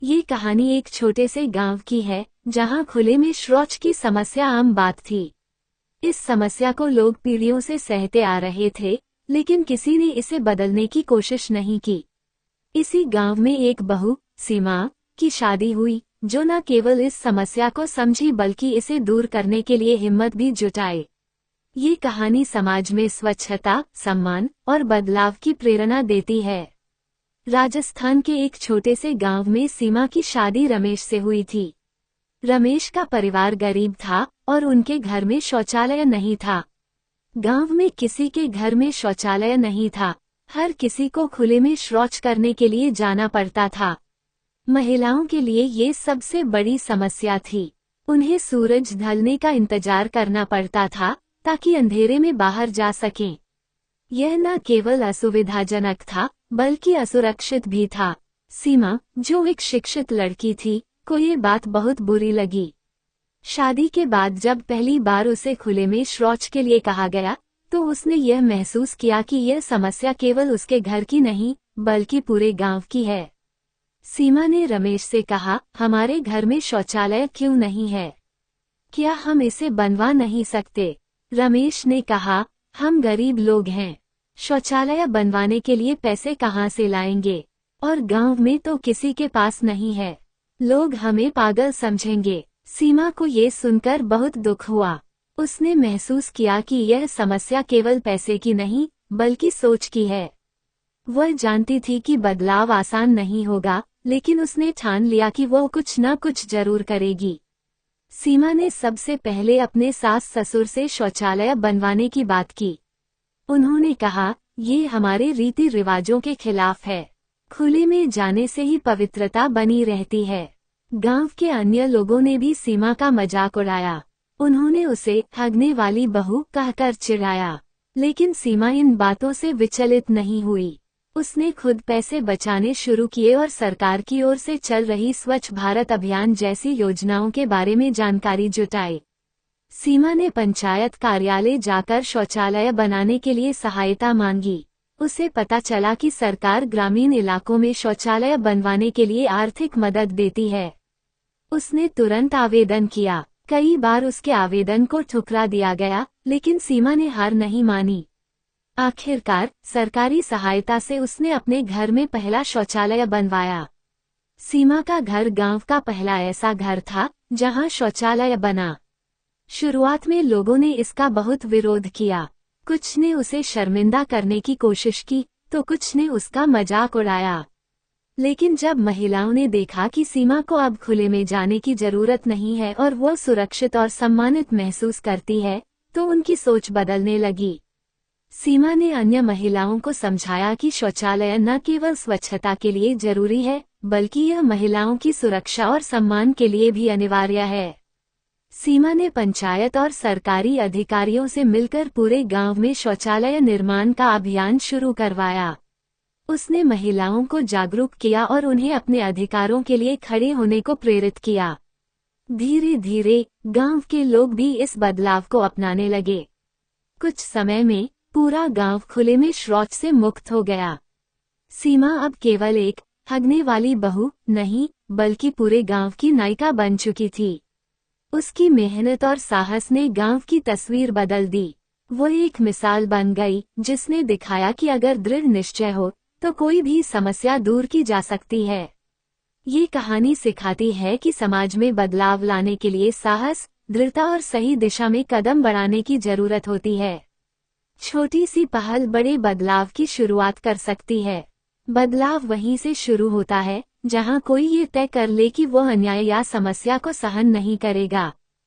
ये कहानी एक छोटे से गांव की है जहां खुले में शौच की समस्या आम बात थी। इस समस्या को लोग पीढ़ियों से सहते आ रहे थे, लेकिन किसी ने इसे बदलने की कोशिश नहीं की। इसी गांव में एक बहू सीमा की शादी हुई, जो न केवल इस समस्या को समझी बल्कि इसे दूर करने के लिए हिम्मत भी जुटाए। ये कहानी समाज में स्वच्छता, सम्मान और बदलाव की प्रेरणा देती है। राजस्थान के एक छोटे से गांव में सीमा की शादी रमेश से हुई थी। रमेश का परिवार गरीब था और उनके घर में शौचालय नहीं था। गांव में किसी के घर में शौचालय नहीं था। हर किसी को खुले में शौच करने के लिए जाना पड़ता था। महिलाओं के लिए ये सबसे बड़ी समस्या थी। उन्हें सूरज ढलने का इंतजार करना पड़ता था ताकि अंधेरे में बाहर जा सकें। यह न केवल असुविधाजनक था बल्कि असुरक्षित भी था। सीमा, जो एक शिक्षित लड़की थी, को ये बात बहुत बुरी लगी। शादी के बाद जब पहली बार उसे खुले में शौच के लिए कहा गया, तो उसने यह महसूस किया कि यह समस्या केवल उसके घर की नहीं बल्कि पूरे गांव की है। सीमा ने रमेश से कहा, हमारे घर में शौचालय क्यों नहीं है? क्या हम इसे बनवा नहीं सकते? रमेश ने कहा, हम गरीब लोग हैं, शौचालय बनवाने के लिए पैसे कहाँ से लाएंगे? और गांव में तो किसी के पास नहीं है, लोग हमें पागल समझेंगे। सीमा को ये सुनकर बहुत दुख हुआ। उसने महसूस किया कि यह समस्या केवल पैसे की नहीं बल्कि सोच की है। वह जानती थी कि बदलाव आसान नहीं होगा, लेकिन उसने ठान लिया कि वह कुछ न कुछ जरूर करेगी। सीमा ने सबसे पहले अपने सास ससुर से शौचालय बनवाने की बात की। उन्होंने कहा, ये हमारे रीति रिवाजों के खिलाफ है। खुले में जाने से ही पवित्रता बनी रहती है। गांव के अन्य लोगों ने भी सीमा का मजाक उड़ाया। उन्होंने उसे हगने वाली बहू कहकर चिढ़ाया, लेकिन सीमा इन बातों से विचलित नहीं हुई। उसने खुद पैसे बचाने शुरू किए और सरकार की ओर से चल रही स्वच्छ भारत अभियान जैसी योजनाओं के बारे में जानकारी जुटाई। सीमा ने पंचायत कार्यालय जाकर शौचालय बनाने के लिए सहायता मांगी। उसे पता चला कि सरकार ग्रामीण इलाकों में शौचालय बनवाने के लिए आर्थिक मदद देती है। उसने तुरंत आवेदन किया। कई बार उसके आवेदन को ठुकरा दिया गया, लेकिन सीमा ने हार नहीं मानी। आखिरकार सरकारी सहायता से उसने अपने घर में पहला शौचालय बनवाया। सीमा का घर गांव का पहला ऐसा घर था जहां शौचालय बना। शुरुआत में लोगों ने इसका बहुत विरोध किया। कुछ ने उसे शर्मिंदा करने की कोशिश की, तो कुछ ने उसका मजाक उड़ाया। लेकिन जब महिलाओं ने देखा कि सीमा को अब खुले में जाने की जरूरत नहीं है और वो सुरक्षित और सम्मानित महसूस करती है, तो उनकी सोच बदलने लगी। सीमा ने अन्य महिलाओं को समझाया कि शौचालय न केवल स्वच्छता के लिए जरूरी है, बल्कि यह महिलाओं की सुरक्षा और सम्मान के लिए भी अनिवार्य है। सीमा ने पंचायत और सरकारी अधिकारियों से मिलकर पूरे गांव में शौचालय निर्माण का अभियान शुरू करवाया। उसने महिलाओं को जागरूक किया और उन्हें अपने अधिकारों के लिए खड़े होने को प्रेरित किया। धीरे धीरे गांव के लोग भी इस बदलाव को अपनाने लगे। कुछ समय में पूरा गांव खुले में शौच से मुक्त हो गया। सीमा अब केवल एक हगने वाली बहू नहीं, बल्कि पूरे गांव की नायिका बन चुकी थी। उसकी मेहनत और साहस ने गांव की तस्वीर बदल दी। वो एक मिसाल बन गई, जिसने दिखाया कि अगर दृढ़ निश्चय हो तो कोई भी समस्या दूर की जा सकती है। ये कहानी सिखाती है कि समाज में बदलाव लाने के लिए साहस, दृढ़ता और सही दिशा में कदम बढ़ाने की जरूरत होती है। छोटी सी पहल बड़े बदलाव की शुरुआत कर सकती है। बदलाव वहीं से शुरू होता है जहां कोई ये तय कर ले कि वो अन्याय या समस्या को सहन नहीं करेगा।